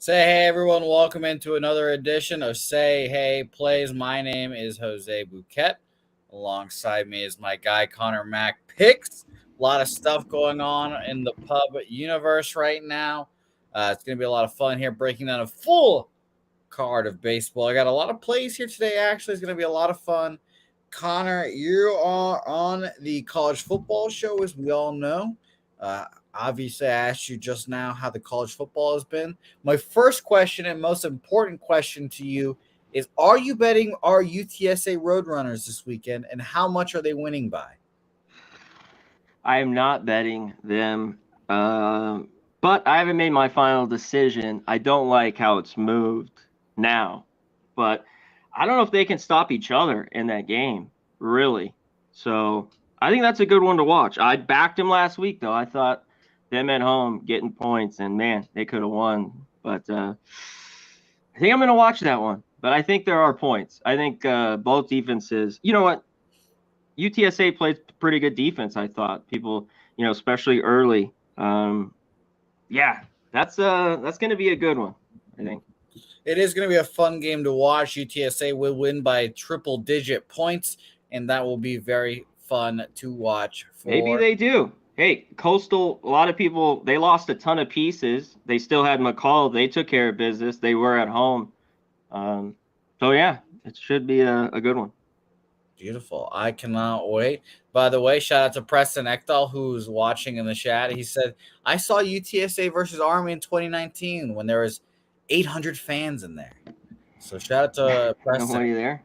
Say hey everyone, welcome into another edition of Say Hey Plays. My name is Jose Bouquett. Alongside me is my guy Connor Mack Picks. A lot of stuff going on in the pub universe right now. It's going to be a lot of fun here breaking down a full card of baseball. I got a lot of plays here today, actually. It's going to be a lot of fun. Connor, you are on the college football show, as we all know. Uh, Obviously, I asked you just now how the college football has been. My first question and most important question to you is: are you betting our UTSA Roadrunners this weekend, and how much are they winning by? I am not betting them, but I haven't made my final decision. I don't like how it's moved now, but I don't know if they can stop each other in that game, really. So I think that's a good one to watch. I backed them last week, though. I thought them at home getting points, and man, they could have won. But I think I'm going to watch that one. But I think there are points. I think both defenses. You know what? UTSA played pretty good defense. I thought people, especially early. Yeah, that's going to be a good one. I think It is going to be a fun game to watch. UTSA will win by triple-digit points, and that will be very fun to watch maybe for. they do. Hey, Coastal. A lot of people they lost a ton of pieces. They still had McCall. They took care of business. They were at home. Um, so yeah, it should be a good one. Beautiful. I cannot wait. By the way, shout out to Preston Ekdahl, who's watching in the chat. He said, I saw UTSA versus Army in 2019 when there was 800 fans in there. So shout out to Preston. Nobody there.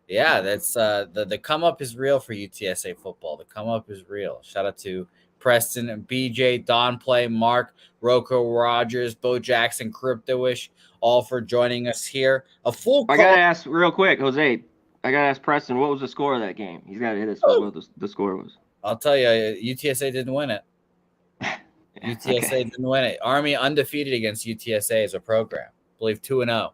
Yeah, that's the come up is real for UTSA football. The come up is real. Shout out to Preston and BJ, Don Play, Mark, Rocco Rogers, Bo Jackson, Cryptoish, all for joining us here. A full I call. gotta ask real quick, Jose. I gotta ask Preston, what was the score of that game? He's got to hit us with what the score was. I'll tell you, UTSA didn't win it. Yeah, UTSA okay. didn't win it. Army undefeated against UTSA as a program. I believe 2-0.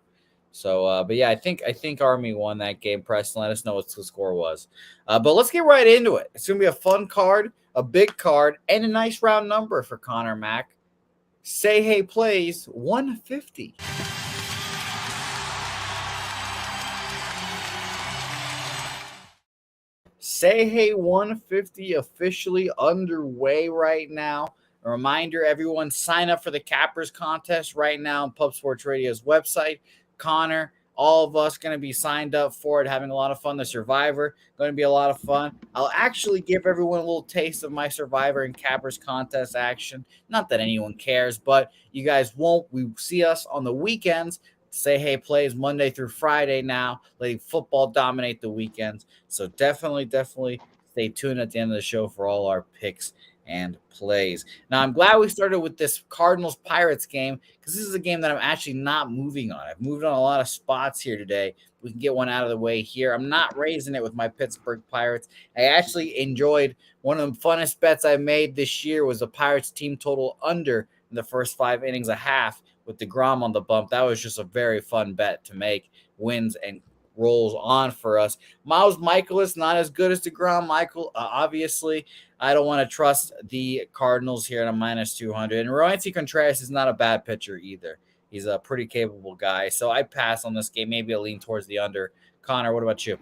So, but yeah, I think Army won that game. Preston, let us know what the score was. But let's get right into it. It's gonna be a fun card, a big card, and a nice round number for Connor Mack. Say Hey plays 150. Say Hey 150 officially underway right now. A reminder, everyone sign up for the Cappers contest right now on Pub Sports Radio's website. Connor, all of us going to be signed up for it, having a lot of fun. The Survivor, going to be a lot of fun. I'll actually give everyone a little taste of my Survivor and Cappers contest action. Not that anyone cares, but you guys won't. We see us on the weekends. Say Hey plays Monday through Friday now, letting football dominate the weekends. So definitely stay tuned at the end of the show for all our picks and plays. Now, I'm glad we started with this Cardinals Pirates game because this is a game that I'm actually not moving on. I've moved on a lot of spots here today. We can get one out of the way here. I'm not raising it with my Pittsburgh Pirates. I actually enjoyed one of the funnest bets I made this year was the Pirates team total under in the first 5 innings, a half with DeGrom on the bump. That was just a very fun bet to make. Wins and rolls on for us. Miles Michaelis, not as good as DeGrom. Michael, obviously, I don't want to trust the Cardinals here at a minus 200. And Roansy Contreras is not a bad pitcher either. He's a pretty capable guy. So I pass on this game. Maybe I'll lean towards the under. Connor, what about you?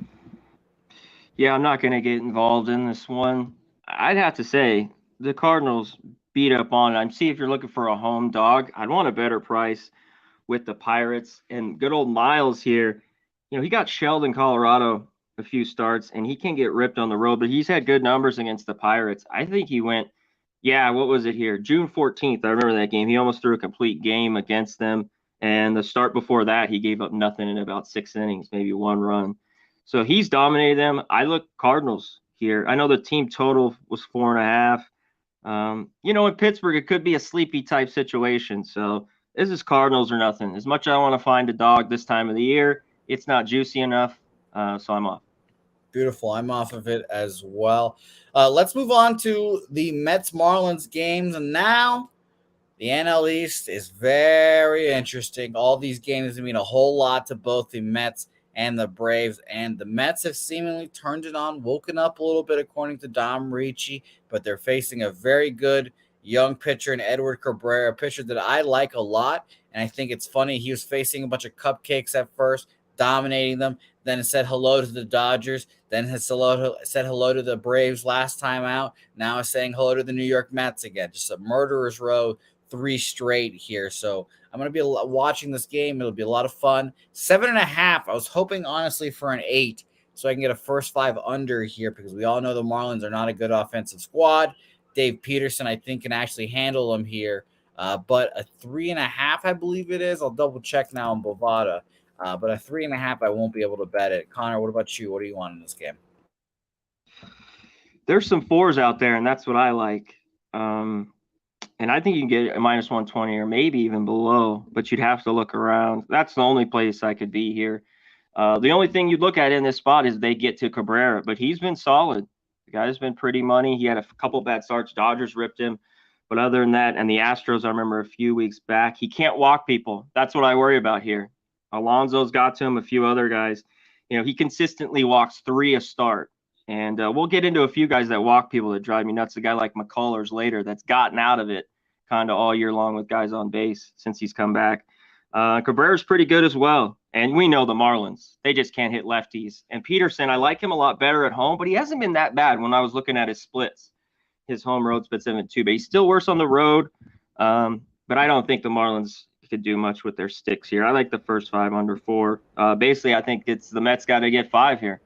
Yeah, I'm not going to get involved in this one. I'd have to say the Cardinals beat up on it. I'm see if you're looking for a home dog. I'd want a better price with the Pirates and good old Miles here. He got shelled in Colorado a few starts and he can get ripped on the road, but he's had good numbers against the Pirates. I think he went, yeah, what was it here? June 14th. I remember that game. He almost threw a complete game against them. And the start before that, he gave up nothing in about 6 innings, maybe one run. So he's dominated them. I look Cardinals here. I know the team total was 4.5. In Pittsburgh, it could be a sleepy type situation. So this is Cardinals or nothing. As much as I want to find a dog this time of the year, it's not juicy enough. So I'm off. Beautiful. I'm off of it as well. Let's move on to the Mets Marlins games. And now the NL East is very interesting. All these games mean a whole lot to both the Mets and the Braves. And the Mets have seemingly turned it on, woken up a little bit, according to Dom Ricci, but they're facing a very good young pitcher in Edward Cabrera, a pitcher that I like a lot. And I think it's funny. He was facing a bunch of cupcakes at first, dominating them. Then said hello to the Dodgers. Then said hello to the Braves last time out. Now is saying hello to the New York Mets again. Just a murderer's row, 3 straight here. So I'm going to be watching this game. It'll be a lot of fun. 7.5. I was hoping, honestly, for an 8 so I can get a first 5 under here because we all know the Marlins are not a good offensive squad. Dave Peterson, I think, can actually handle them here. But a 3.5, I believe it is. I'll double check now on Bovada. But a 3.5, I won't be able to bet it. Connor, what about you? What do you want in this game? There's some 4s out there, and that's what I like. And I think you can get a minus 120 or maybe even below, but you'd have to look around. That's the only place I could be here. The only thing you'd look at in this spot is they get to Cabrera, but he's been solid. The guy's been pretty money. He had a couple bad starts. Dodgers ripped him. But other than that, and the Astros, I remember a few weeks back, he can't walk people. That's what I worry about here. Alonso's got to him, a few other guys. He consistently walks 3 a start. And we'll get into a few guys that walk people that drive me nuts. A guy like McCullers later that's gotten out of it kind of all year long with guys on base since he's come back. Cabrera's pretty good as well. And we know the Marlins. They just can't hit lefties. And Peterson, I like him a lot better at home, but he hasn't been that bad when I was looking at his splits. His home road splits 7-2, but he's still worse on the road. But I don't think the Marlins could do much with their sticks here. I like the first 5 under 4. Basically, I think it's the Mets got to get 5 here.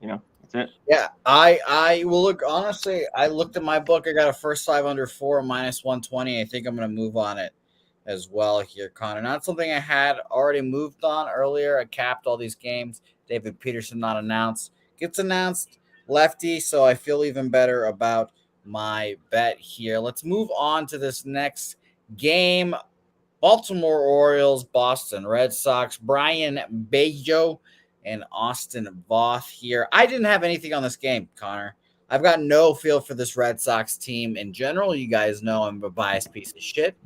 That's it. Yeah, I will look. Honestly, I looked at my book. I got a first 5 under 4, minus 120. I think I'm going to move on it as well here, Connor. Not something I had already moved on earlier. I capped all these games. David Peterson not announced. Gets announced, lefty, so I feel even better about my bet here. Let's move on to this next game. Baltimore Orioles, Boston Red Sox. Brian Bajo and Austin Voth here. I didn't have anything on this game, Connor. I've got no feel for this Red Sox team in general. You guys know I'm a biased piece of shit.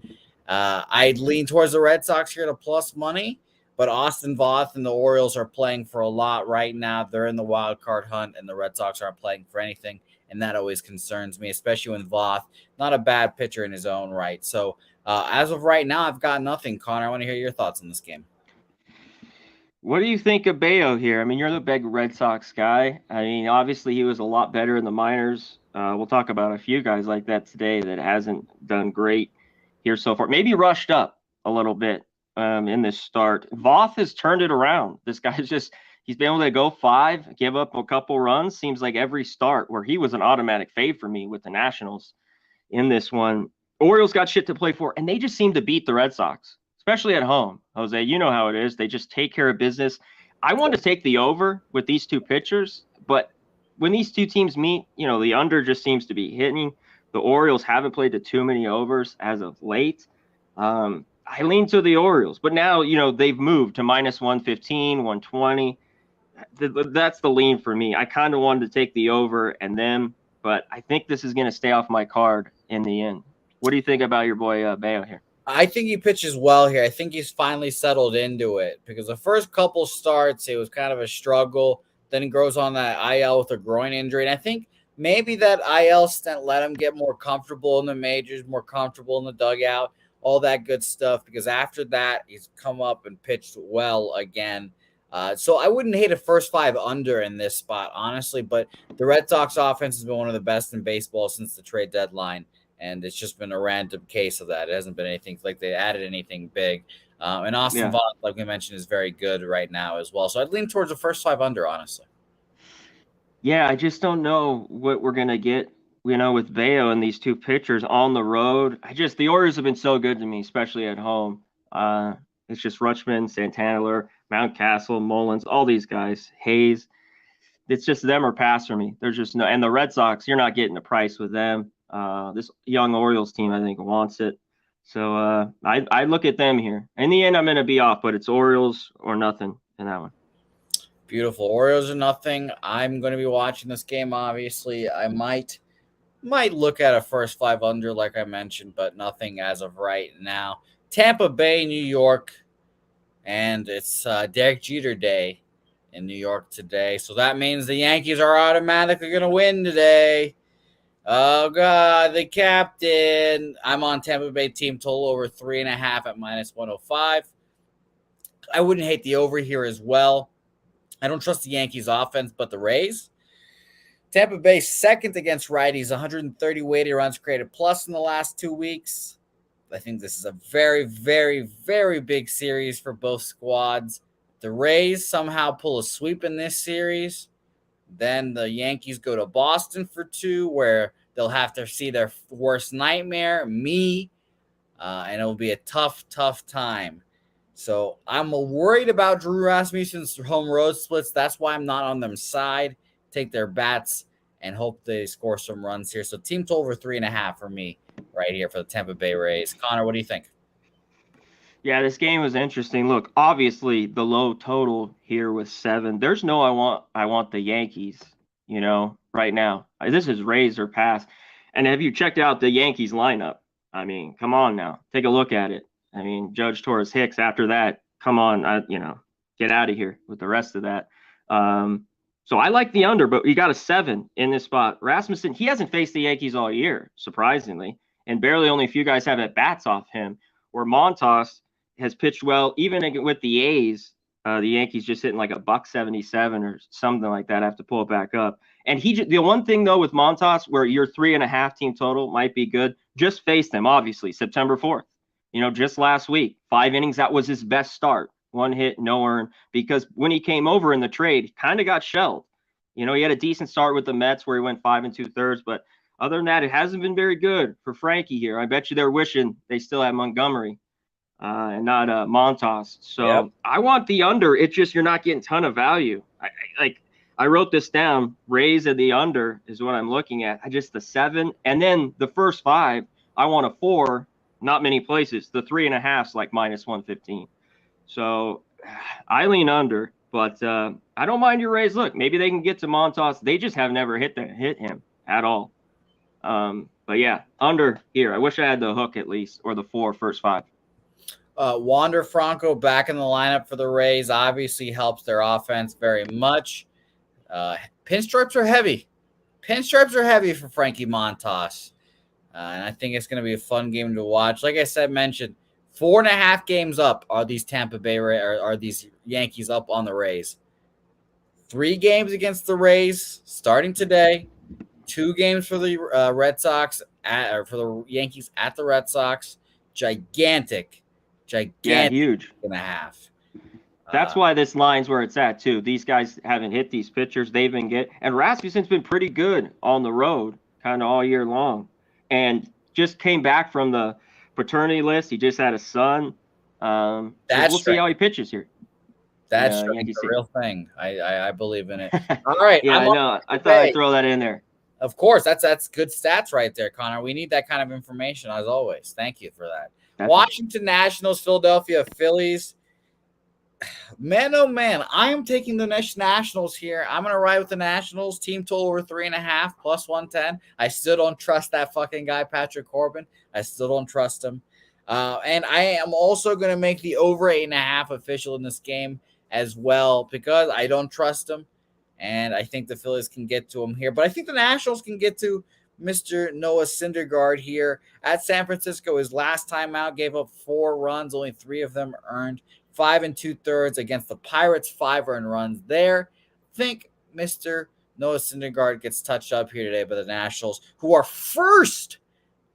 I'd lean towards the Red Sox here to plus money, but Austin Voth and the Orioles are playing for a lot right now. They're in the wild card hunt, and the Red Sox aren't playing for anything, and that always concerns me, especially when Voth, not a bad pitcher in his own right. So as of right now, I've got nothing. Connor, I want to hear your thoughts on this game. What do you think of Bayo here? I mean, you're the big Red Sox guy. I mean, obviously he was a lot better in the minors. We'll talk about a few guys like that today that hasn't done great here so far. Maybe rushed up a little bit in this start. Voth has turned it around. This guy's he's been able to go 5, give up a couple runs. Seems like every start where he was an automatic fave for me with the Nationals in this one. Orioles got shit to play for, and they just seem to beat the Red Sox, especially at home. Jose, you know how it is. They just take care of business. I want to take the over with these two pitchers, but when these two teams meet, the under just seems to be hitting. The Orioles haven't played to too many overs as of late. I lean to the Orioles, but now, they've moved to minus 115, 120. That's the lean for me. I kind of wanted to take the over and them, but I think this is going to stay off my card in the end. What do you think about your boy Bayo here? I think he pitches well here. I think he's finally settled into it because the first couple starts, it was kind of a struggle. Then he grows on that IL with a groin injury. And I think maybe that IL stint let him get more comfortable in the majors, more comfortable in the dugout, all that good stuff. Because after that, he's come up and pitched well again. So I wouldn't hate a first 5 under in this spot, honestly. But the Red Sox offense has been one of the best in baseball since the trade deadline. And it's just been a random case of that. It hasn't been anything like they added anything big. And Austin Voth, like we mentioned, is very good right now as well. So I'd lean towards the first 5 under, honestly. Yeah, I just don't know what we're going to get, with Bayo and these two pitchers on the road. The Orioles have been so good to me, especially at home. It's just Rutschman, Santana, Mountcastle, Mullins, all these guys, Hayes. It's just them or pass for me. There's just no – and the Red Sox, you're not getting a price with them. This young Orioles team, I think, wants it. So I look at them here. In the end, I'm going to be off, but it's Orioles or nothing in that one. Beautiful. Orioles or nothing. I'm going to be watching this game, obviously. I might look at a first 5 under, like I mentioned, but nothing as of right now. Tampa Bay, New York, and it's Derek Jeter Day in New York today. So that means the Yankees are automatically going to win today. Oh God, the captain. I'm on Tampa Bay team total over 3.5 at -105. I wouldn't hate the over here as well. I don't trust the Yankees offense, but the Rays. Tampa Bay second against righties, 130 weighted runs created plus in the last 2 weeks. I think this is a very, very, very big series for both squads. The Rays somehow pull a sweep in this series. Then the Yankees go to Boston for 2, where they'll have to see their worst nightmare, me, and it'll be a tough, tough time. So I'm worried about Drew Rasmussen's home road splits. That's why I'm not on them side. Take their bats and hope they score some runs here. So team total over 3.5 for me right here for the Tampa Bay Rays. Connor, what do you think? Yeah, this game was interesting. Look, obviously the low total here was 7. There's no I want the Yankees, right now. This is raise or pass. And have you checked out the Yankees lineup? I mean, come on now. Take a look at it. I mean, Judge Torres Hicks after that, come on, get out of here with the rest of that. So I like the under, but you got a 7 in this spot. Rasmussen, he hasn't faced the Yankees all year, surprisingly, and barely only a few guys have at bats off him. Where Montas has pitched well, even with the A's. The Yankees just hitting like a $177 or something like that. I have to pull it back up. And the one thing though with Montas, where your 3.5 team total might be good, just face them. Obviously, September 4th. Just last week, 5 innings. That was his best start. 1 hit, no earn. Because when he came over in the trade, he kind of got shelled. He had a decent start with the Mets where he went 5 2/3, but other than that, it hasn't been very good for Frankie here. I bet you they're wishing they still had Montgomery and not Montas. So Yep. I want the under. It's just you're not getting a ton of value. I wrote this down. Raise of the under is what I'm looking at. I just the 7, and then the first 5. I want a 4. Not many places. The 3.5's like -115. So I lean under, but I don't mind your raise. Look, maybe they can get to Montas. They just have never hit him at all. But yeah, under here. I wish I had the hook at least, or the 4 first 5. Wander Franco back in the lineup for the Rays obviously helps their offense very much. Pinstripes are heavy. Pinstripes are heavy for Frankie Montas. And I think it's going to be a fun game to watch. Like I mentioned, 4.5 games up are these Tampa Bay are these Yankees up on the Rays. 3 games against the Rays starting today. 2 games for the Red Sox or for the Yankees at the Red Sox. Gigantic, Yeah, huge. and a half. That's why this line's where it's at too. These guys haven't hit these pitchers. They've been and Rasmussen's been pretty good on the road, kind of all year long, and just came back from the paternity list. He just had a son. So we'll see how he pitches here. That's a real thing. I believe in it. All right. Yeah, I know. I thought I'd throw that in there. Of course, that's good stats right there, Connor. We need that kind of information as always. Thank you for that. Washington Nationals, Philadelphia Phillies. Man, oh man, I am taking the Nationals here. I'm gonna ride with the Nationals. Team total over 3.5 +110. I still don't trust that fucking guy, Patrick Corbin. I still don't trust him. And I am also gonna make the over 8.5 official in this game as well because I don't trust him, and I think the Phillies can get to him here. But I think the Nationals can get to Mr. Noah Syndergaard here at San Francisco. His last time out gave up 4 runs, only 3 of them earned. 5 2/3 against the Pirates, 5 earned runs there. I think Mr. Noah Syndergaard gets touched up here today by the Nationals, who are first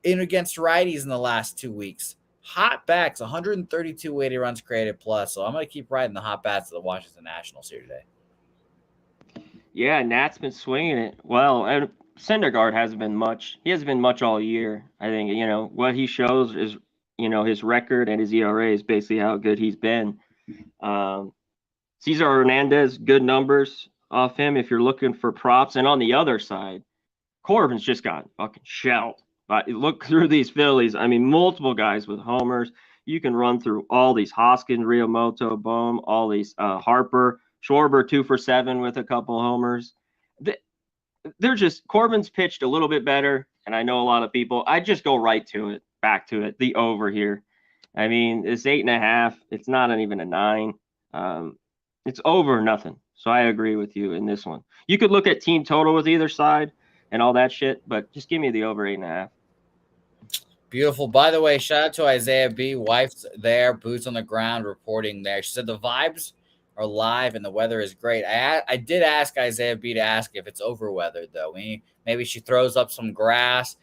in against righties in the last 2 weeks. Hot backs, 132 weighted runs created plus. So I'm going to keep riding the hot bats of the Washington Nationals here today. Yeah, Nat's been swinging it well, and Syndergaard hasn't been much. He hasn't been much all year. I think what he shows is his record and his ERA is basically how good he's been. Cesar Hernandez, good numbers off him if you're looking for props. And on the other side, Corbin's just got fucking shelled. But look through these Phillies. I mean, multiple guys with homers. You can run through all these Hoskins, Realmuto, Bohm, all these Harper, Schwarber 2 for 7 with a couple homers. They're just Corbin's pitched a little bit better, and I know a lot of people. I just go right to it. Back to it, the over here. I mean, it's 8.5. It's not even a 9. It's over nothing. So I agree with you in this one. You could look at team total with either side. and all that shit. But just give me the over 8.5. Beautiful. By the way, shout out to Isaiah B. Wife's there, boots on the ground, reporting there. She said the vibes are live and the weather is great. I did ask Isaiah B to ask if it's over weathered though. Maybe she throws up some grass,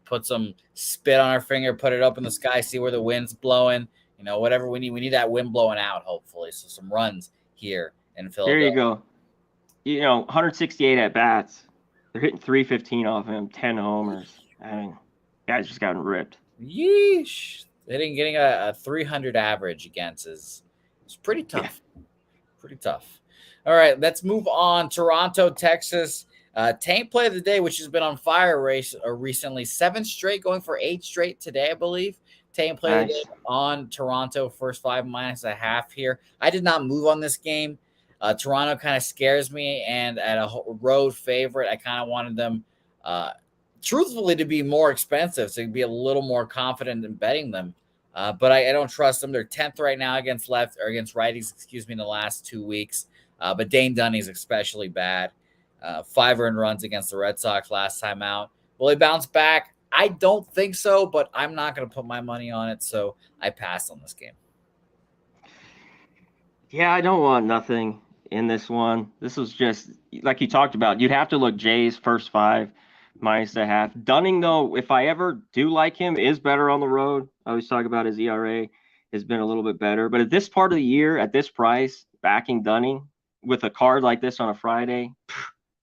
put some spit on her finger, put it up in the sky, see where the wind's blowing. Whatever we need. We need that wind blowing out, hopefully. So some runs here in There you Philadelphia. go. 168 at bats. They're hitting 315 off him, 10 homers. I mean, guys just gotten ripped. Yeesh. Getting a 300 average against is pretty tough. Yeah. Pretty tough. All right, let's move on. Toronto, Texas. Tank play of the day, which has been on fire recently. 7 straight, going for 8 straight today, I believe. Tank play of the day on Toronto, first 5 -1/2 here. I did not move on this game. Toronto kind of scares me, and at a road favorite, I kind of wanted them truthfully to be more expensive, so be a little more confident in betting them. But I don't trust them. They're 10th right now against righties, in the last 2 weeks. But Dane Dunny's especially bad. 5 earned runs against the Red Sox last time out. Will he bounce back? I don't think so, but I'm not going to put my money on it, so I passed on this game. Yeah, I don't want nothing in this one. This was just, like you talked about, you'd have to look Jays first 5 -1/2. Dunning, though, if I ever do like him, is better on the road. I always talk about his ERA has been a little bit better. But at this part of the year, at this price, backing Dunning with a card like this on a Friday,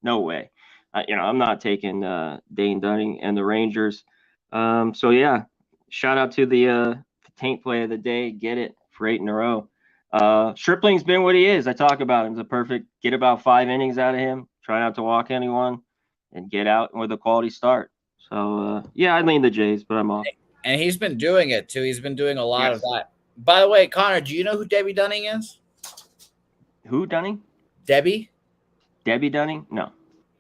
no way. I'm not taking Dane Dunning and the Rangers. So, yeah, shout out to the tank play of the day. Get it for 8 in a row. Stripling's been what he is. I talk about him. He's a perfect get about 5 innings out of him. Try not to walk anyone and get out with a quality start. So, yeah, I lean the Jays, but I'm off. And he's been doing it, too. He's been doing a lot of that. By the way, Connor, do you know who Debbie Dunning is? Who Dunning? Debbie Dunning? No.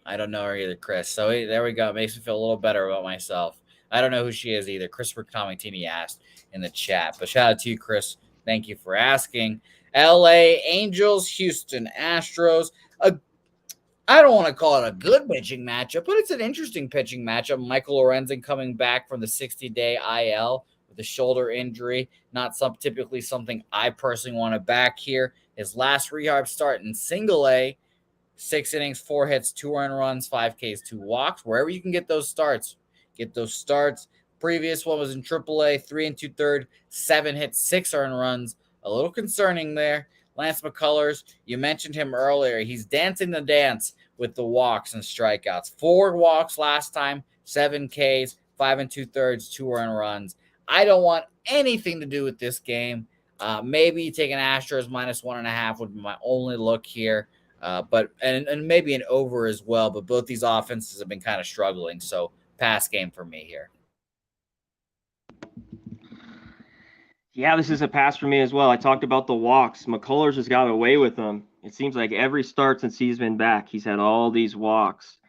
I don't know her either, Chris. So there we go. It makes me feel a little better about myself. I don't know who she is either. Christopher Tomatini asked in the chat. But shout out to you, Chris. Thank you for asking. LA Angels, Houston Astros. I don't want to call it a good pitching matchup, but it's an interesting pitching matchup. Michael Lorenzen coming back from the 60-day IL with a shoulder injury. Not typically something I personally want to back here. His last rehab start in single A, 6 innings, 4 hits, 2 earned runs, 5 Ks, 2 walks. Wherever you can get those starts, get those starts. Previous one was in AAA, 3 2/3, 7 hits, 6 earned runs. A little concerning there. Lance McCullers, you mentioned him earlier. He's dancing the dance with the walks and strikeouts. 4 walks last time, 7 Ks, 5 2/3, 2 earned runs. I don't want anything to do with this game. Maybe take an Astros -1.5 would be my only look here. But maybe an over as well. But both these offenses have been kind of struggling. So pass game for me here. Yeah, this is a pass for me as well. I talked about the walks. McCullers has got away with them. It seems like every start since he's been back, he's had all these walks.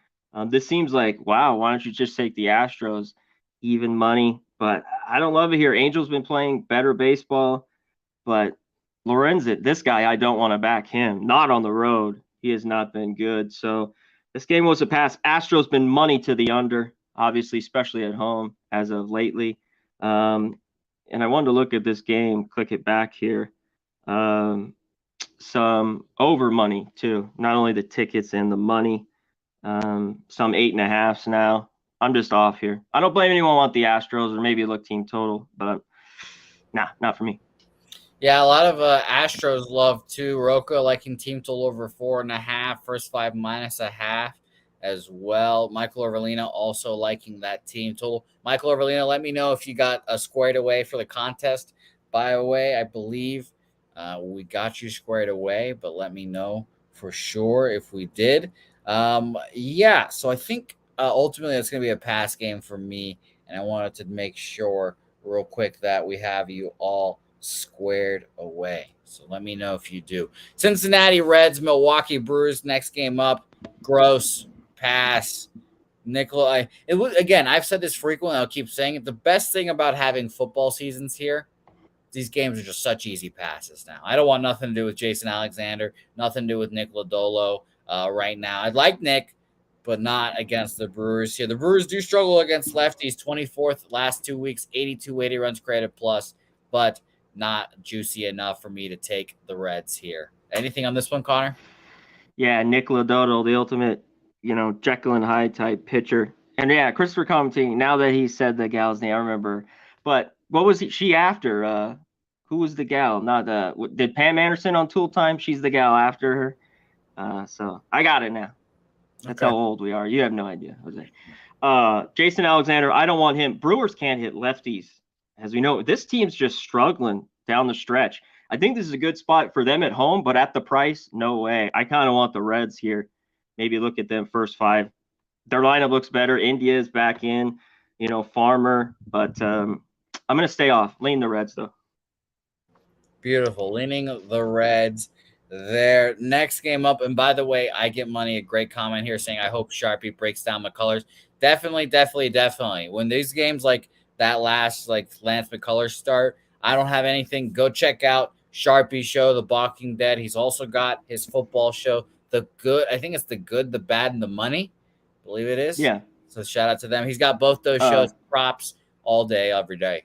This seems like, wow, why don't you just take the Astros? Even money. But I don't love it here. Angels been playing better baseball. But Lorenzen, this guy, I don't want to back him. Not on the road. He has not been good. So this game was a pass. Astros been money to the under, obviously, especially at home as of lately. And I wanted to look at this game, click it back here. Some over money, too. Not only the tickets and the money, some 8.5s now. I'm just off here. I don't blame anyone want the Astros or maybe look team total, but not for me. Yeah, a lot of Astros love too. Roca liking team total over 4.5, first 5 -1/2 as well. Michael Orvalina also liking that team total. Michael Orvalina, let me know if you got squared away for the contest. By the way, I believe we got you squared away, but let me know for sure if we did. Yeah, so I think ultimately it's going to be a pass game for me, and I wanted to make sure real quick that we have you all squared away. So let me know if you do. Cincinnati Reds, Milwaukee Brewers, next game up. Gross. Pass. Nikolai. Again, I've said this frequently. I'll keep saying it. The best thing about having football seasons here, these games are just such easy passes now. I don't want nothing to do with Jason Alexander, nothing to do with Nick Lodolo right now. I'd like Nick, but not against the Brewers here. The Brewers do struggle against lefties, 24th last 2 weeks, 82 runs created plus, but not juicy enough for me to take the Reds here. Anything on this one, Connor? Yeah, Nick Lodotto, the ultimate, Jekyll and Hyde type pitcher. And yeah, Christopher Commenting, now that he said the gal's name, I remember. But what was she after? Who was the gal? Not did Pam Anderson on Tool Time? She's the gal after her. So I got it now. That's how old we are. You have no idea, Jose. Jason Alexander, I don't want him. Brewers can't hit lefties. As we know, this team's just struggling down the stretch. I think this is a good spot for them at home, but at the price, no way. I kind of want the Reds here. Maybe look at them first 5. Their lineup looks better. India is back in, Farmer. But I'm going to stay off. Lean the Reds, though. Beautiful. Leaning the Reds. Their next game up, and by the way, I get money. A great comment here saying, I hope Sharpie breaks down McCullers. Definitely. When these games like that last, like Lance McCullers start, I don't have anything. Go check out Sharpie show, The Walking Dead. He's also got his football show, The Good. I think it's The Good, The Bad, and The Money. I believe it is. Yeah. So shout out to them. He's got both those shows, props all day, every day.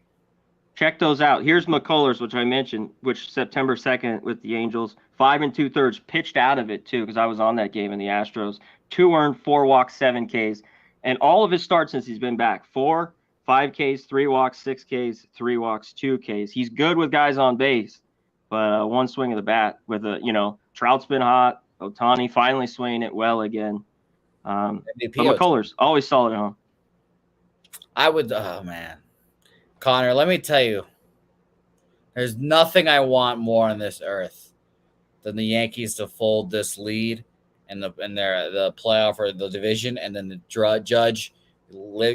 Check those out. Here's McCullers, which I mentioned, which September 2nd with the Angels. 5 2/3 pitched out of it, too, because I was on that game in the Astros. 2 earned, 4 walks, 7 Ks. And all of his starts since he's been back. 4, 5 Ks, 3 walks, 6 Ks, 3 walks, 2 Ks. He's good with guys on base, but one swing of the bat with Trout's been hot. Ohtani finally swinging it well again. But McCullers, always solid at home. Oh, man. Connor, let me tell you, there's nothing I want more on this earth than the Yankees to fold this lead in the playoff or the division, and then the judge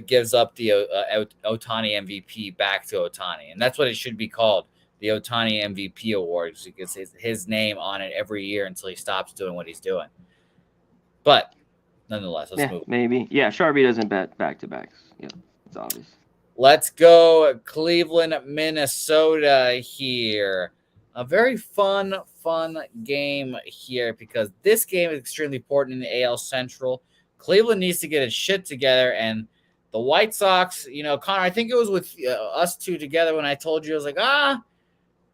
gives up the Ohtani MVP back to Ohtani, and that's what it should be called, the Ohtani MVP award, because it gets his name on it every year until he stops doing what he's doing. But nonetheless, let's move. Maybe, Sharpie doesn't bet back-to-backs. Yeah, it's obvious. Let's go Cleveland, Minnesota here. A very fun game here because this game is extremely important in the AL Central. Cleveland needs to get its shit together, and the White Sox, Connor, I think it was with us two together when I told you, I was like,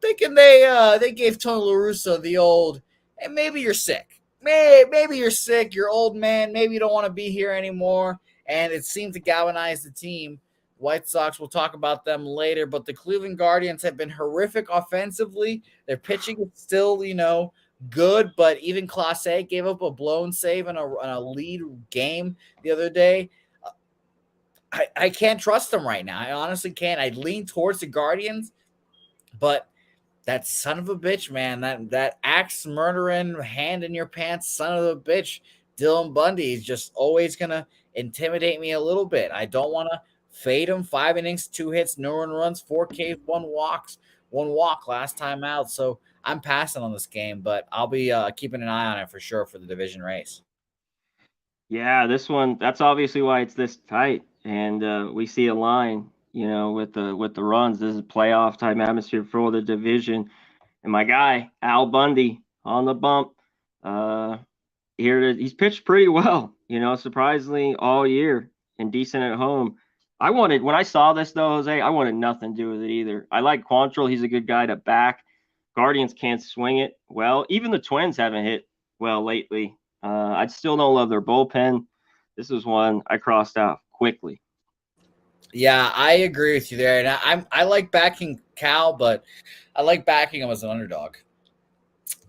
thinking they gave Tony La Russa the old, hey, maybe you're sick. Maybe you're sick. You're old, man. Maybe you don't want to be here anymore. And it seemed to galvanize the team. White Sox, we'll talk about them later, but the Cleveland Guardians have been horrific offensively. Their pitching is still, good, but even Clase gave up a blown save in a lead game the other day. I can't trust them right now. I honestly can't. I lean towards the Guardians, but that son of a bitch, man, that axe murdering, hand in your pants son of a bitch, Dylan Bundy is just always going to intimidate me a little bit. I don't want to fade him. 5 innings, 2 hits, no runs, 4 Ks, 1 walk last time out. So I'm passing on this game, but I'll be keeping an eye on it for sure for the division race. Yeah, this one, that's obviously why it's this tight. And we see a line, with the runs. This is playoff type atmosphere for the division. And my guy, Al Bundy, on the bump. He's pitched pretty well, surprisingly all year and decent at home. When I saw this though, Jose, I wanted nothing to do with it either. I like Quantrill. He's a good guy to back. Guardians can't swing it well. Even the Twins haven't hit well lately. I still don't love their bullpen. This is one I crossed out quickly. Yeah, I agree with you there. And I like backing Cal, but I like backing him as an underdog.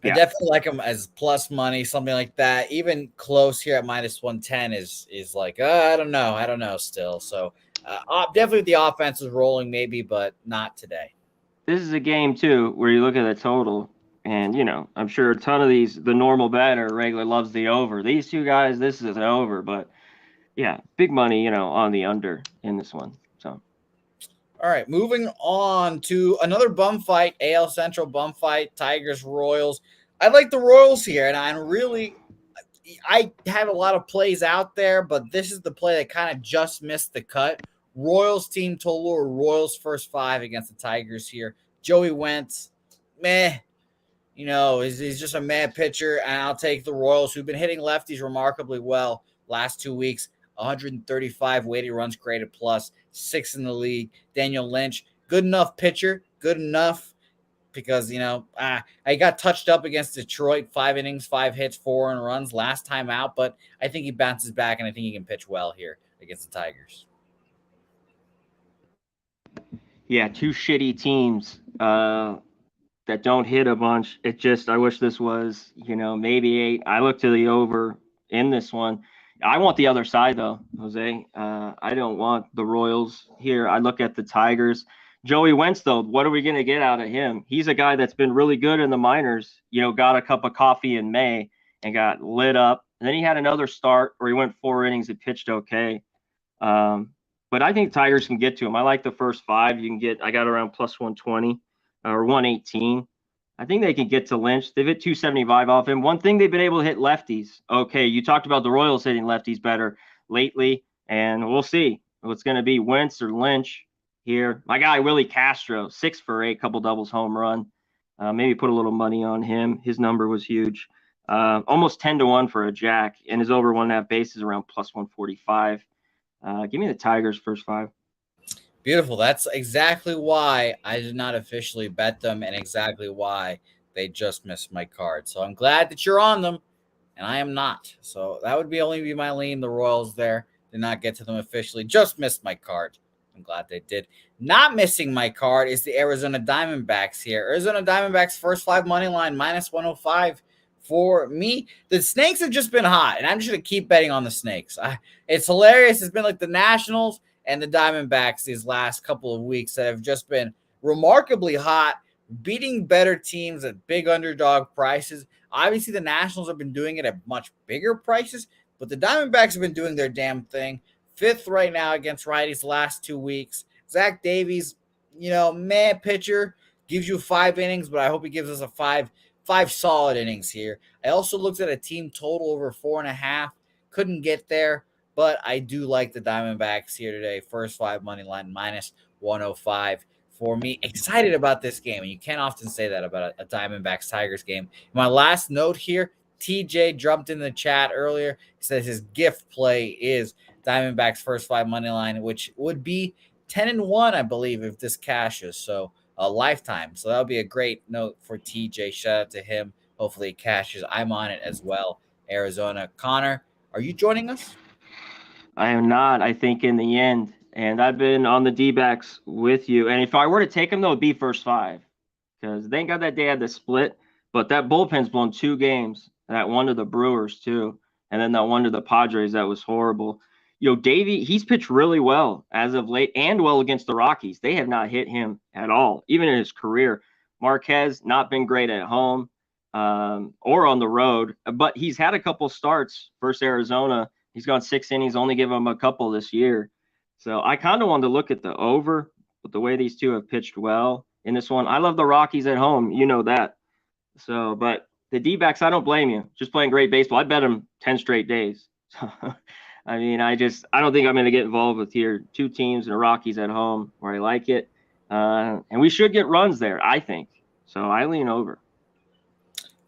I definitely like him as plus money, something like that. Even close here at minus 110 is like, I don't know still. So definitely the offense is rolling maybe, but not today. This is a game, too, where you look at the total, and, I'm sure a ton of the normal bettor regular loves the over. These two guys, this is an over, but, yeah, big money, on the under in this one. So. All right, moving on to another bum fight, AL Central bum fight, Tigers, Royals. I like the Royals here, and I have a lot of plays out there, but this is the play that kind of just missed the cut. Royals team total or Royals first 5 against the Tigers here. Joey Wentz, meh. He's just a mad pitcher, and I'll take the Royals, who've been hitting lefties remarkably well. last 2 weeks, 135 weighted runs created plus, 6 in the league. Daniel Lynch, good enough pitcher, good enough because, I got touched up against Detroit, 5 innings, 5 hits, 4 earned runs last time out, but I think he bounces back, and I think he can pitch well here against the Tigers. Yeah, two shitty teams that don't hit a bunch. I wish this was, maybe 8. I look to the over in this one. I want the other side, though, Jose. I don't want the Royals here. I look at the Tigers. Joey Wentz, though, what are we going to get out of him? He's a guy that's been really good in the minors, got a cup of coffee in May and got lit up. And then he had another start where he went 4 innings and pitched okay. But I think Tigers can get to him. I like the first 5. I got around plus 120 or 118. I think they can get to Lynch. They've hit 275 off him. One thing they've been able to hit lefties. Okay, you talked about the Royals hitting lefties better lately, and we'll see what's going to be Wentz or Lynch here. My guy, Willie Castro, 6 for 8, couple doubles, home run. Maybe put a little money on him. His number was huge. Almost 10-1 for a jack, and his over 1.5 bases around plus 145. Give me the Tigers first 5. Beautiful. That's exactly why I did not officially bet them and exactly why they just missed my card. So I'm glad that you're on them and I am not. So that would only be my lean. The Royals there did not get to them officially. Just missed my card. I'm glad they did. Not missing my card is the Arizona Diamondbacks here. Arizona Diamondbacks first 5 money line minus 105 for me. The Snakes have just been hot, and I'm just going to keep betting on the Snakes. It's hilarious. It's been like the Nationals and the Diamondbacks these last couple of weeks that have just been remarkably hot, beating better teams at big underdog prices. Obviously, the Nationals have been doing it at much bigger prices, but the Diamondbacks have been doing their damn thing. 5th right now against righties the last 2 weeks. Zach Davies, meh pitcher, gives you 5 innings, but I hope he gives us a 5 solid innings here. I also looked at a team total over 4.5. Couldn't get there, but I do like the Diamondbacks here today. First 5 money line minus 105 for me. Excited about this game, and you can't often say that about a Diamondbacks Tigers game. My last note here, TJ jumped in the chat earlier. He says his gift play is Diamondbacks first 5 money line, which would be 10-1, I believe, if this cashes. So a lifetime. So that would be a great note for TJ. Shout out to him. Hopefully it cashes. I'm on it as well. Arizona. Connor, are you joining us? I am not, I think, in the end. And I've been on the D-backs with you. And if I were to take them, though, it'd be first 5. Because thank God that day had the split. But that bullpen's blown 2 games. That one to the Brewers, too. And then that one to the Padres. That was horrible. Davey, he's pitched really well as of late and well against the Rockies. They have not hit him at all, even in his career. Marquez, not been great at home or on the road, but he's had a couple starts versus Arizona. He's gone 6 innings, only give him a couple this year. So I kind of wanted to look at the over, but the way these two have pitched well in this one. I love the Rockies at home. You know that. So, but the D-backs, I don't blame you. Just playing great baseball. I bet them 10 straight days. I mean, I don't think I'm going to get involved with here. 2 teams and the Rockies at home where I like it. And we should get runs there, I think. So I lean over.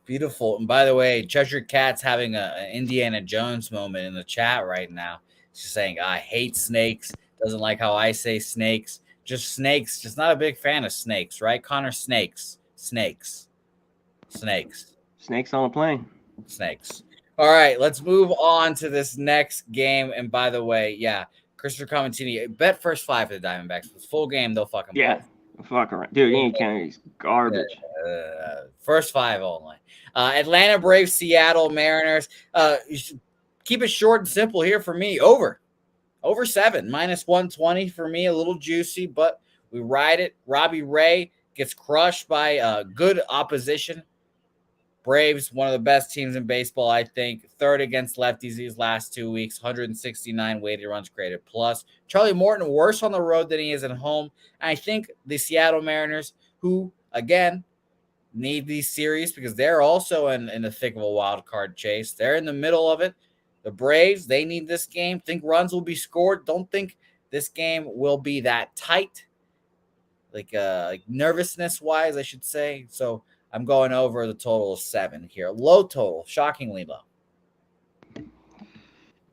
Beautiful. And by the way, Cheshire Cat's having an Indiana Jones moment in the chat right now. She's saying, I hate snakes. Doesn't like how I say snakes. Just snakes. Just not a big fan of snakes, right, Connor? Snakes. Snakes on a plane. Snakes. All right, let's move on to this next game. And by the way, yeah, Christopher Comentini, bet first 5 for the Diamondbacks. It's full game, they'll fucking play. Fuck around. Dude, Ian Kennedy's garbage. First 5 only. Atlanta Braves, Seattle Mariners. You should keep it short and simple here for me. Over 7, minus 120 for me. A little juicy, but we ride it. Robbie Ray gets crushed by good opposition. Braves, one of the best teams in baseball, I think. 3rd against lefties these last 2 weeks. 169 weighted runs created plus. Charlie Morton worse on the road than he is at home. And I think the Seattle Mariners, who, again, need these series because they're also in the thick of a wild card chase. They're in the middle of it. The Braves, they need this game. Think runs will be scored. Don't think this game will be that tight. Like nervousness-wise, I should say. So I'm going over the total of 7 here. Low total, shockingly low.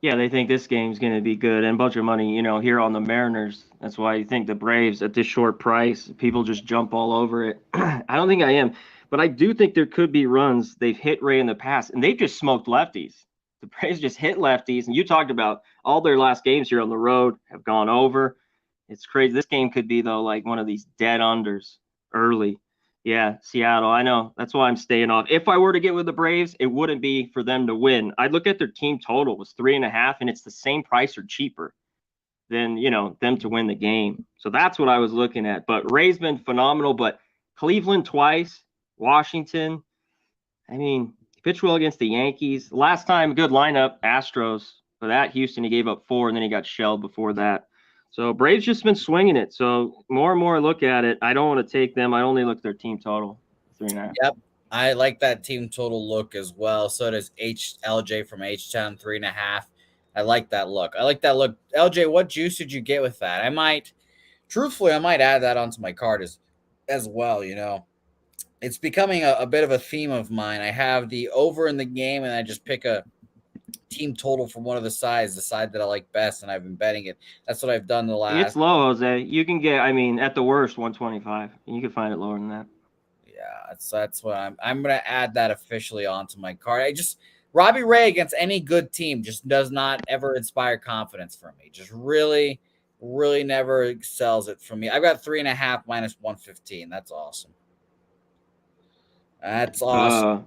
Yeah, they think this game's going to be good and a bunch of money, here on the Mariners. That's why you think the Braves at this short price, people just jump all over it. I don't think I am, but I do think there could be runs. They've hit Ray in the past, and they've just smoked lefties. The Braves just hit lefties, and you talked about all their last games here on the road have gone over. It's crazy. This game could be, though, like one of these dead unders early. Yeah, Seattle. I know. That's why I'm staying off. If I were to get with the Braves, it wouldn't be for them to win. I'd look at their team total was 3.5, and it's the same price or cheaper than them to win the game. So that's what I was looking at. But Ray's been phenomenal. But Cleveland twice, Washington. I mean, he pitched well against the Yankees. Last time, good lineup, Astros. For that, Houston, he gave up 4, and then he got shelled before that. So Braves just been swinging it. So more and more I look at it, I don't want to take them. I only look at their team total, 3.5. Yep. I like that team total look as well. So does LJ from H-Town, 3.5. I like that look. LJ, what juice did you get with that? I might add that onto my card as well. It's becoming a bit of a theme of mine. I have the over in the game, and I just pick a team total from one of the sides, the side that I like best, and I've been betting it. That's what I've done the last. It's low, Jose. You can get, at the worst, 125. You can find it lower than that. Yeah, that's what I'm gonna add that officially onto my card. Robbie Ray against any good team just does not ever inspire confidence for me. Just really, really never sells it for me. I've got 3.5 minus 115. That's awesome. That's awesome.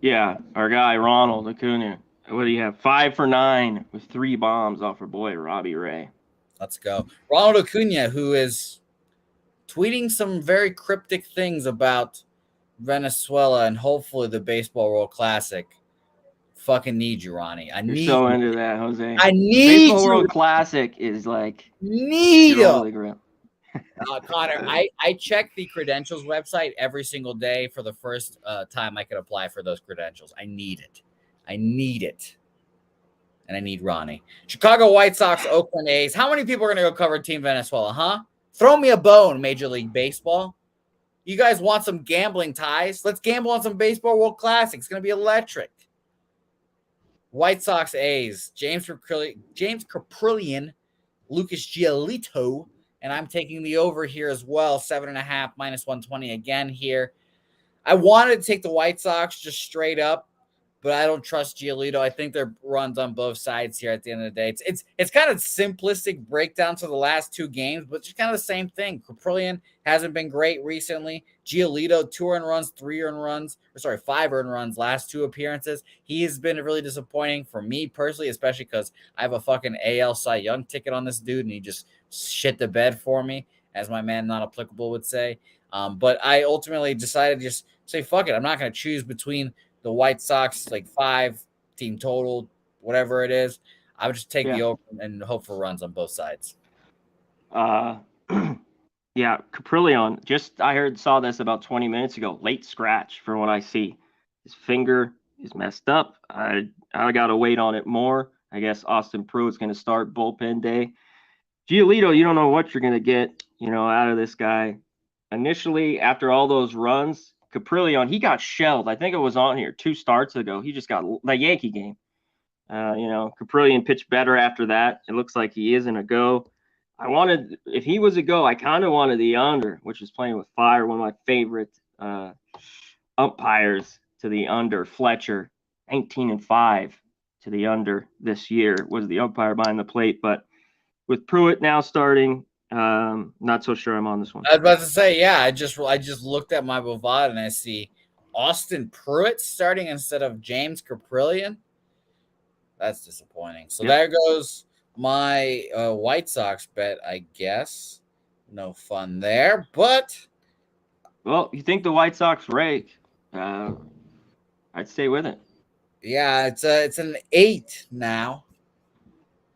Yeah, our guy Ronald Acuna. What do you have? 5 for 9 with 3 bombs off our boy Robbie Ray. Let's go. Ronald Acuna, who is tweeting some very cryptic things about Venezuela and hopefully the Baseball World Classic. Fucking need you, Ronnie. You're so into that, Jose. I need Baseball World Classic is like need your holy grail. Connor, I check the credentials website every single day for the first time I could apply for those credentials. I need it. And I need Ronnie. Chicago White Sox, Oakland A's. How many people are going to go cover Team Venezuela, huh? Throw me a bone, Major League Baseball. You guys want some gambling ties? Let's gamble on some Baseball World Classic. It's going to be electric. White Sox, A's. James Caprillion, Lucas Giolito, and I'm taking the over here as well. 7.5 minus 120 again here. I wanted to take the White Sox just straight up, but I don't trust Giolito. I think there are runs on both sides here at the end of the day. It's kind of simplistic breakdown to the last 2 games, but it's kind of the same thing. Caprillion hasn't been great recently. Giolito, 2 earned runs, 3 earned runs, 5 earned runs last 2 appearances. He has been really disappointing for me personally, especially because I have a fucking AL Cy Young ticket on this dude, and he just shit the bed for me, as my man Not Applicable would say. But I ultimately decided to just say, fuck it. I'm not going to choose between the White Sox, 5 team total, whatever it is. I would just take the over and hope for runs on both sides. Yeah, Caprillion. Saw this about 20 minutes ago. Late scratch from what I see. His finger is messed up. I got to wait on it more. I guess Austin Pruitt's going to start bullpen day. Giolito, you don't know what you're going to get, out of this guy. Initially, after all those runs, Caprillion, he got shelled. I think it was on here 2 starts ago. He just got the Yankee game. Caprillion pitched better after that. It looks like he isn't a go. If he was a go, I kind of wanted the under, which is playing with fire. One of my favorite umpires to the under, Fletcher, 19-5 to the under this year was the umpire behind the plate. But with Pruitt now starting, not so sure I'm on this one. I was about to say, yeah, I just looked at my Bovada and I see Austin Pruitt starting instead of James Caprillion. That's disappointing. So There goes my White Sox bet, I guess. No fun there, but well, you think the White Sox rake? I'd stay with it. Yeah, it's an 8 now.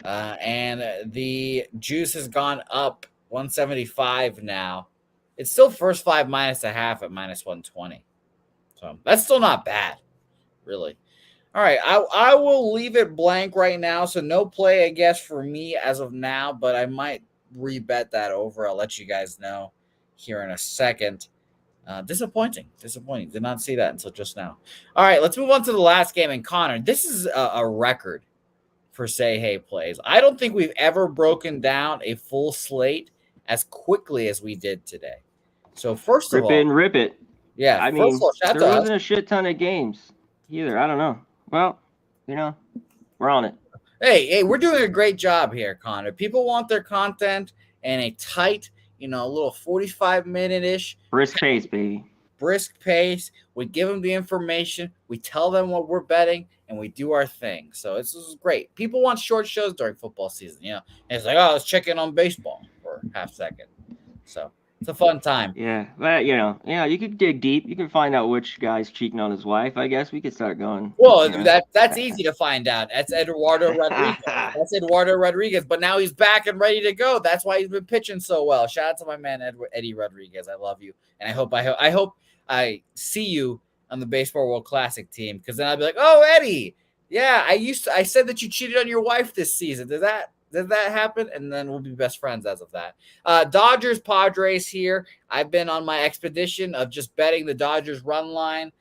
And the juice has gone up 175 now. It's still first 5 minus a half at minus 120. So that's still not bad, really. All right, I will leave it blank right now. So no play, I guess, for me as of now, but I might rebet that over. I'll let you guys know here in a second. Disappointing. Did not see that until just now. All right, let's move on to the last game. And Connor, this is a record for Say Hey plays. I don't think we've ever broken down a full slate as quickly as we did today. So first of Rip it all, and rip it. yeah, I first of mean, all, shout out there to us. wasn't a shit ton of games either. I don't know. Well, we're on it. Hey, we're doing a great job here, Connor. People want their content in a tight, a little 45-minute-ish Brisk pace, baby. brisk pace. We give them the information, we tell them what we're betting, and we do our thing. So this is great. People want short shows during football season. And it's like, let's check in on baseball for half second. So it's a fun time. Yeah, but you could dig deep. You can find out which guy's cheating on his wife. I guess we could start going. Well, that's easy to find out. That's Eduardo Rodriguez. But now he's back and ready to go. That's why he's been pitching so well. Shout out to my man Eddie Rodriguez. I love you, and I hope I see you on the Baseball World Classic team, because then I'll be like, oh, Eddie, yeah, I said that you cheated on your wife this season. Did that happen? And then we'll be best friends as of that. Dodgers Padres here. I've been on my expedition of just betting the Dodgers run line.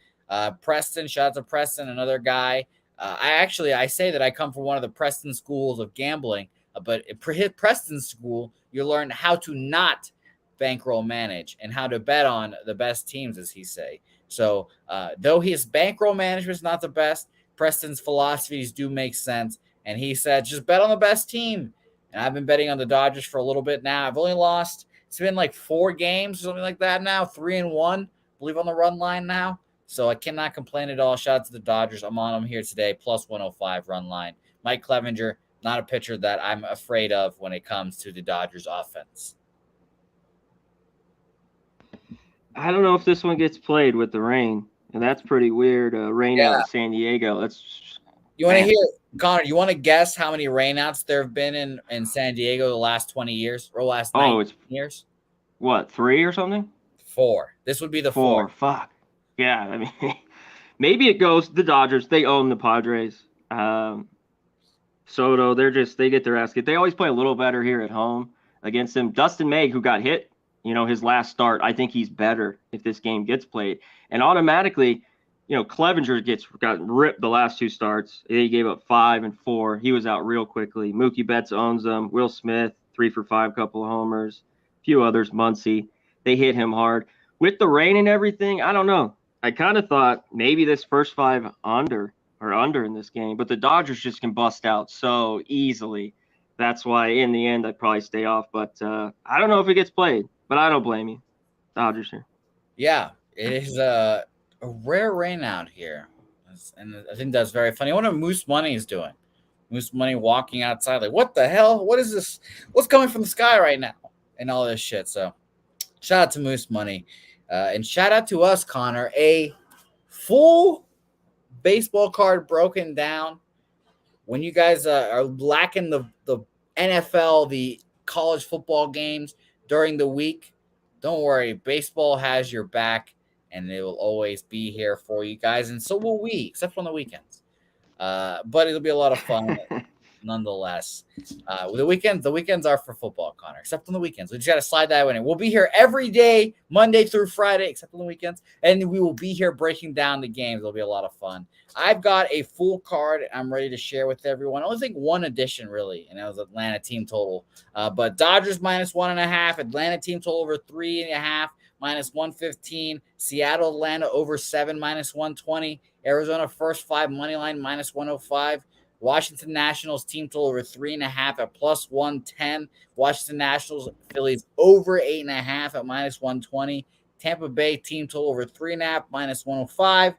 Preston, shout out to Preston, another guy. I say that I come from one of the Preston schools of gambling, but at Preston school, you learn how to not bankroll manage and how to bet on the best teams, as he say. So though his bankroll management is not the best, Preston's philosophies do make sense. And he said, just bet on the best team. And I've been betting on the Dodgers for a little bit now. I've only lost, it's been like 4 games or something like that now, 3-1, I believe, on the run line now. So I cannot complain at all. Shout out to the Dodgers. I'm on them here today, plus 105 run line. Mike Clevenger, not a pitcher that I'm afraid of when it comes to the Dodgers offense. I don't know if this one gets played with the rain, and that's pretty weird. Rain out in San Diego. You want to hear, Connor, you want to guess how many rainouts there have been in San Diego the last 20 years or last 19 years? What, 3 or something? 4. This would be the 4. Fuck. Yeah, I mean, maybe it goes the Dodgers. They own the Padres. Soto, they get their ass kicked. They always play a little better here at home against them. Dustin May, who got hit, his last start, I think he's better if this game gets played. And automatically, Clevenger got ripped the last 2 starts. He gave up 5 and 4. He was out real quickly. Mookie Betts owns them. Will Smith, 3 for 5, couple of homers. A few others, Muncy. They hit him hard. With the rain and everything, I don't know. I kind of thought maybe this first 5 under in this game, but the Dodgers just can bust out so easily. That's why in the end I'd probably stay off. But I don't know if it gets played, but I don't blame you. Dodgers here. Yeah, it is a rare rain out here, and I think that's very funny. I wonder what Moose Money is doing. Moose Money walking outside like, what the hell? What is this? What's coming from the sky right now? And all this shit. So shout out to Moose Money. And shout out to us, Connor. A full baseball card broken down. When you guys are lacking the NFL, the college football games during the week, don't worry. Baseball has your back, and it will always be here for you guys. And so will we, except on the weekends. But it'll be a lot of fun. Nonetheless, the weekends are for football, Connor, except on the weekends. We just got to slide that in. We'll be here every day, Monday through Friday, except on the weekends. And we will be here breaking down the games. It'll be a lot of fun. I've got a full card I'm ready to share with everyone. I only think one addition, really, and that was Atlanta team total. But Dodgers -1.5, Atlanta team total over 3.5, -115. Seattle, Atlanta over 7, -120. Arizona first 5 money line -105. Washington Nationals team total over 3.5 at +110. Washington Nationals, Phillies over 8.5 at -120. Tampa Bay team total over 3.5 -105.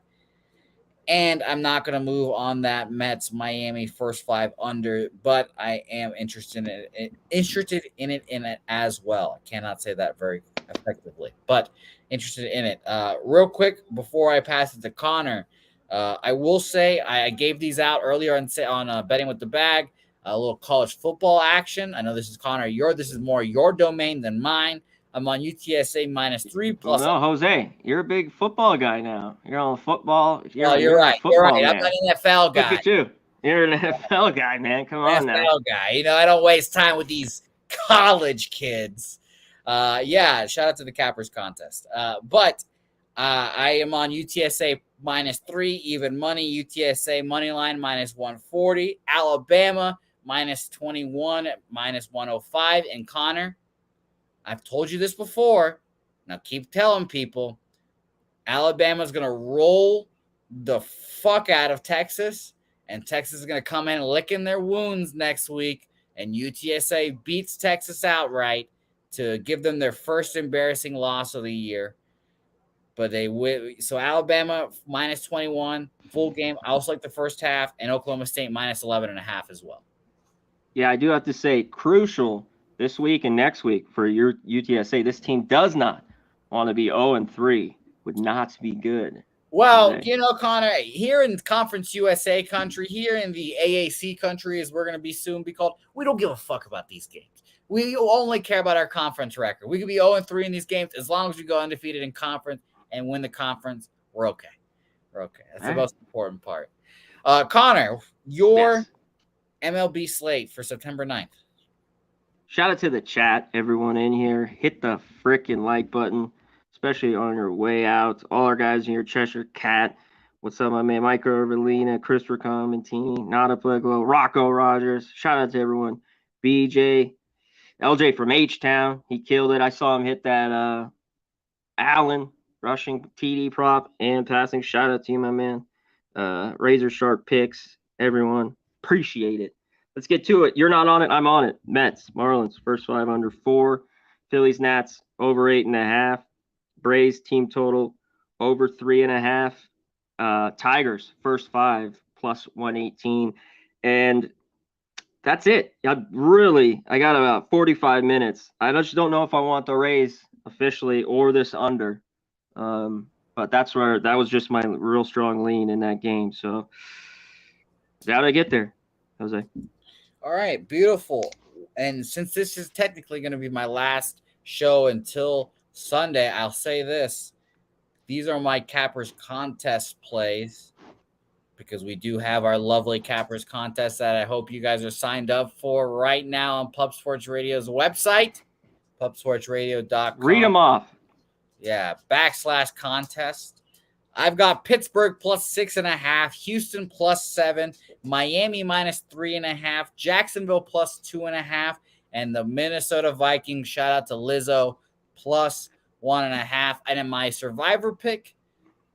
And I'm not going to move on that Mets Miami first 5 under, but I am interested in it as well. I cannot say that very effectively, but interested in it. Real quick before I pass it to Connor. I will say I gave these out earlier on Betting with the Bag, a little college football action. I know this is Connor. This is more your domain than mine. I'm on UTSA -3 plus. Well, no, Jose, you're a big football guy now. You're on football. You're right. You're right. I'm an NFL guy. Look at you. You're an NFL guy, man. Come on now. NFL guy. I don't waste time with these college kids. Yeah, shout out to the Cappers contest. But I am on UTSA -3, even money. UTSA money line -140. Alabama -21 at -105. And Connor, I've told you this before. Now keep telling people. Alabama's going to roll the fuck out of Texas, and Texas is going to come in licking their wounds next week, and UTSA beats Texas outright to give them their first embarrassing loss of the year. But so Alabama -21, full game. I also like the first half, and Oklahoma State -11.5 as well. Yeah, I do have to say, crucial this week and next week for your UTSA. This team does not want to be 0-3. Would not be good. Well, Connor, here in Conference USA country, here in the AAC country, as we're going to be soon be called, we don't give a fuck about these games. We only care about our conference record. We could be 0-3 in these games as long as we go undefeated in conference and win the conference. We're okay. We're okay. That's the most important part. Connor, your MLB slate for September 9th. Shout out to the chat, everyone in here. Hit the freaking like button, especially on your way out. All our guys in here, Cheshire Cat. What's up, my man? Micro Evelina, Christopher Commentini, Nada Pueblo, Rocco Rogers. Shout out to everyone. BJ, LJ from H-Town. He killed it. I saw him hit that Allen rushing TD prop and passing. Shout out to you, my man. Razor sharp picks, everyone. Appreciate it. Let's get to it. You're not on it. I'm on it. Mets, Marlins, first 5 under 4. Phillies, Nats, over 8.5. Braves, team total, over 3.5. Tigers, first 5, plus 118. And that's it. I got about 45 minutes. I just don't know if I want the Rays officially or this under. But that was just my real strong lean in that game. So gotta get there, Jose. All right, beautiful. And since this is technically going to be my last show until Sunday, I'll say this. These are my Cappers contest plays because we do have our lovely Cappers contest that I hope you guys are signed up for right now on Pub Sports Radio's website, pubsportsradio.com. Read them off. Yeah, /contest. I've got Pittsburgh plus 6.5, Houston plus 7, Miami -3.5, Jacksonville plus 2.5, and the Minnesota Vikings, shout out to Lizzo, plus 1.5. And in my survivor pick,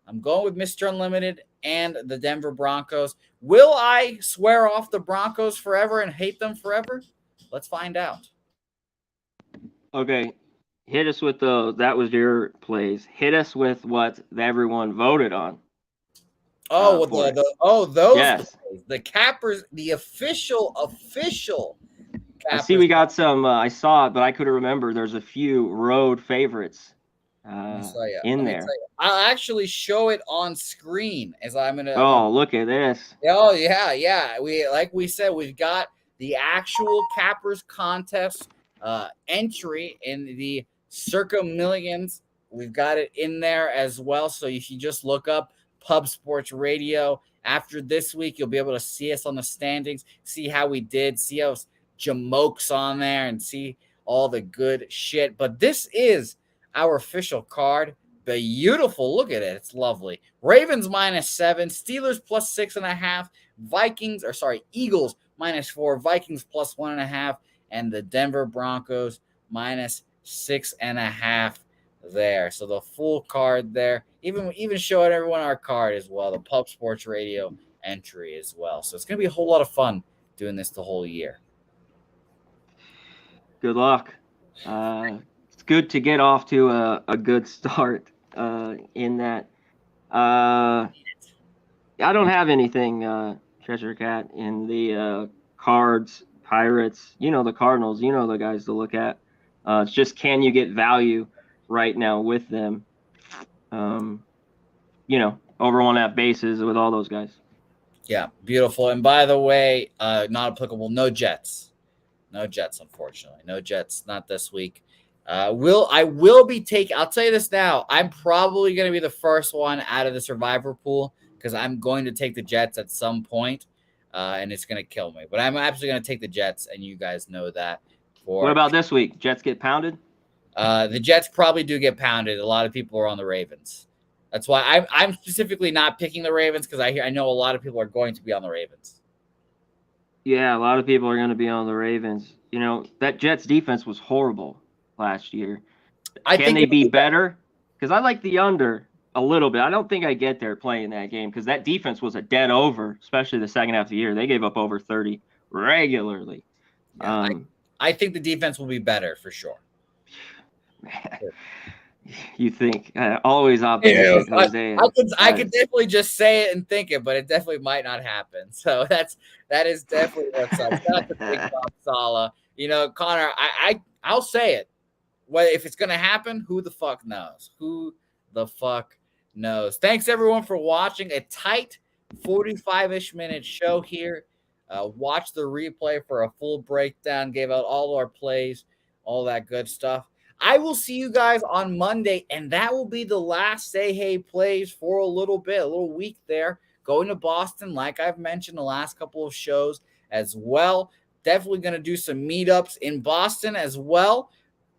I'm going with Mr. Unlimited and the Denver Broncos. Will I swear off the Broncos forever and hate them forever? Let's find out. Okay. Hit us with that was your plays. Hit us with what everyone voted on. Oh, those yes. Plays. The Cappers, the official Cappers. I see we got some. I saw it, but I couldn't remember. There's a few road favorites in there. I'll actually show it on screen as I'm gonna. Oh, look at this. Oh yeah. We said, we've got the actual Cappers contest entry in the Circa Millions. We've got it in there as well. So if you just look up Pub Sports Radio after this week, you'll be able to see us on the standings, see how we did, see how Jamoke's on there, and see all the good shit. But this is our official card. Beautiful. Look at it. It's lovely. Ravens -7, Steelers plus 6.5, Eagles -4, Vikings plus 1.5, and the Denver Broncos -6.5 there. So the full card there. Even showing everyone our card as well, the Pub Sports Radio entry as well. So it's going to be a whole lot of fun doing this the whole year. Good luck. It's good to get off to a good start in that. I don't have anything, Treasure Cat, in the cards, Pirates. The Cardinals. The guys to look at. It's just, can you get value right now with them? Over 1.5 bases with all those guys. Yeah, beautiful. And by the way, not applicable. No Jets. No Jets, unfortunately. No Jets, not this week. I will be taking. I'll tell you this now. I'm probably going to be the first one out of the survivor pool because I'm going to take the Jets at some point, and it's going to kill me. But I'm absolutely going to take the Jets, and you guys know that. What about this week? Jets get pounded? The Jets probably do get pounded. A lot of people are on the Ravens. That's why I'm specifically not picking the Ravens because I know a lot of people are going to be on the Ravens. Yeah, a lot of people are going to be on the Ravens. You know, that Jets defense was horrible last year. I Can think they it'll be be better. better? Because I like the under a little bit. I don't think I get there playing that game because that defense was a dead over, especially the second half of the year. They gave up over 30 regularly. Yeah, I think the defense will be better for sure. You think always Yeah, optimistic, Jose. I could definitely just say it and think it, but it definitely might not happen. So that is definitely what's up. Shout out to Big Bob Sala. You know, Connor, I'll say it. Well, if it's gonna happen, who the fuck knows? Who the fuck knows? Thanks everyone for watching a tight 45-ish minute show here. Watch the replay for a full breakdown. Gave out all our plays, all that good stuff. I will see you guys on Monday, and that will be the last Say Hey plays for a little bit, a little week there. Going to Boston, like I've mentioned the last couple of shows as well. Definitely going to do some meetups in Boston as well.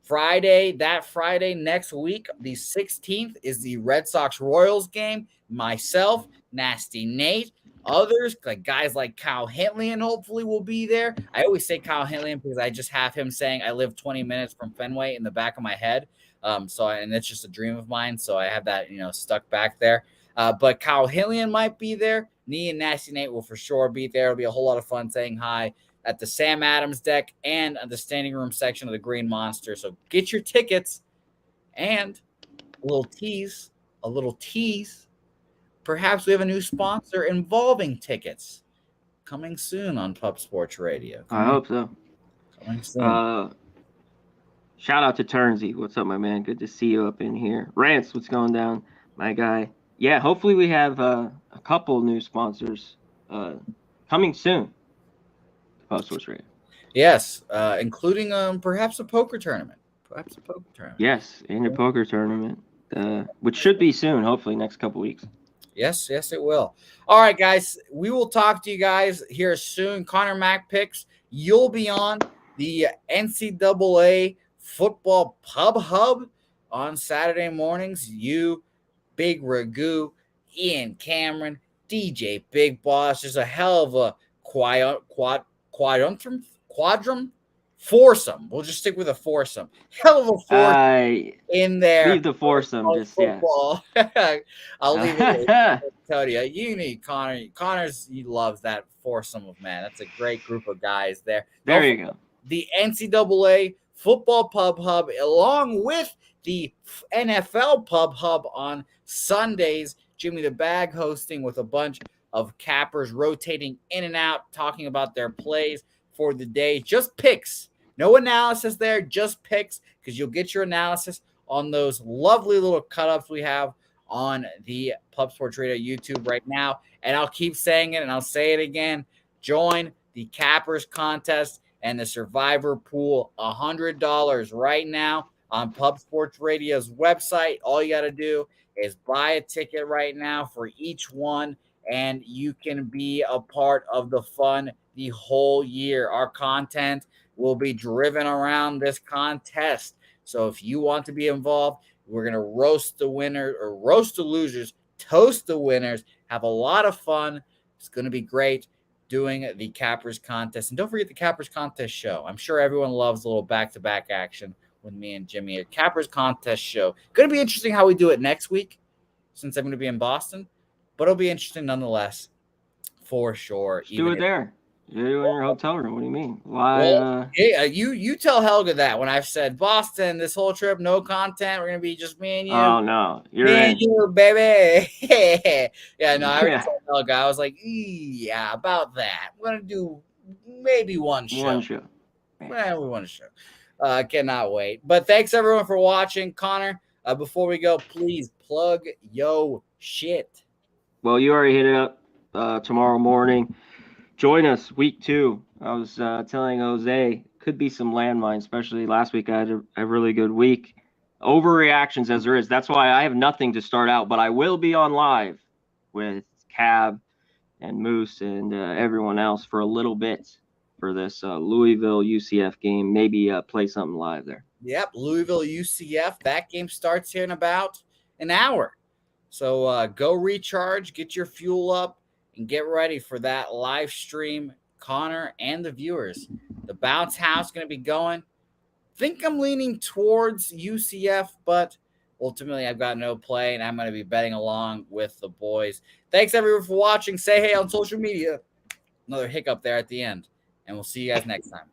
Friday next week, the 16th, is the Red Sox Royals game. Myself, Nasty Nate, others, like guys like Kyle Hintlian, hopefully will be there. I always say Kyle Hintlian because I just have him saying I live 20 minutes from Fenway in the back of my head. And it's just a dream of mine. So I have that, stuck back there. But Kyle Hintlian might be there. Me and Nasty Nate will for sure be there. It'll be a whole lot of fun saying hi at the Sam Adams deck and the standing room section of the Green Monster. So get your tickets, and a little tease. Perhaps we have a new sponsor involving tickets coming soon on Pub Sports Radio. I hope so. Coming soon. Shout out to Turnsy. What's up, my man? Good to see you up in here. Rance, what's going down, my guy? Yeah, hopefully we have a couple new sponsors coming soon. Pub Sports Radio. Yes, including perhaps a poker tournament. Yes, in a poker tournament, which should be soon, hopefully next couple weeks. Yes, it will. All right, guys, we will talk to you guys here soon. Connor Mack picks. You'll be on the NCAA Football Pub Hub on Saturday mornings. You, Big Ragu, Ian Cameron, DJ Big Boss. There's a hell of a quadrum foursome. We'll just stick with a foursome. Hell of a foursome in there. Leave the foursome, just football. Yeah. I'll leave it. Tell you, you need Connor. He loves that foursome of man. That's a great group of guys there. There you go. The NCAA Football Pub Hub, along with the NFL Pub Hub on Sundays. Jimmy the Bag hosting with a bunch of cappers rotating in and out, talking about their plays for the day. Just picks. No analysis there, just picks, because you'll get your analysis on those lovely little cut-ups we have on the Pub Sports Radio YouTube right now. And I'll keep saying it, and I'll say it again. Join the Cappers contest and the Survivor Pool, $100 right now on Pub Sports Radio's website. All you got to do is buy a ticket right now for each one, and you can be a part of the fun the whole year. Our content will be driven around this contest. So if you want to be involved, we're going to roast the winner or roast the losers, toast the winners, have a lot of fun. It's going to be great doing the Cappers contest. And don't forget the Cappers contest show. I'm sure everyone loves a little back-to-back action with me and Jimmy. A Cappers contest show. Going to be interesting how we do it next week since I'm going to be in Boston. But it'll be interesting nonetheless, for sure. Let's do it there. You're in your hotel room. What do you mean? Why? Yeah, you tell Helga that when I've said Boston, this whole trip, no content. We're gonna be just me and you. Oh no, you're me in. and you, baby. Yeah, no, I already told Helga. I was like, yeah, about that. We're gonna do maybe one show. Well, we want a show. Cannot wait. But thanks everyone for watching. Connor, before we go, please plug yo shit. Well, you already hit it up tomorrow morning. Join us week 2. I was telling Jose, could be some landmines, especially last week. I had a really good week. Overreactions as there is. That's why I have nothing to start out, but I will be on live with Cab and Moose and everyone else for a little bit for this Louisville UCF game. Maybe play something live there. Yep, Louisville UCF. That game starts here in about an hour. So go recharge, get your fuel up, and get ready for that live stream, Connor and the viewers. The bounce house going to be going. Think I'm leaning towards UCF, but ultimately I've got no play, and I'm going to be betting along with the boys. Thanks, everyone, for watching. Say hey on social media. Another hiccup there at the end, and we'll see you guys next time.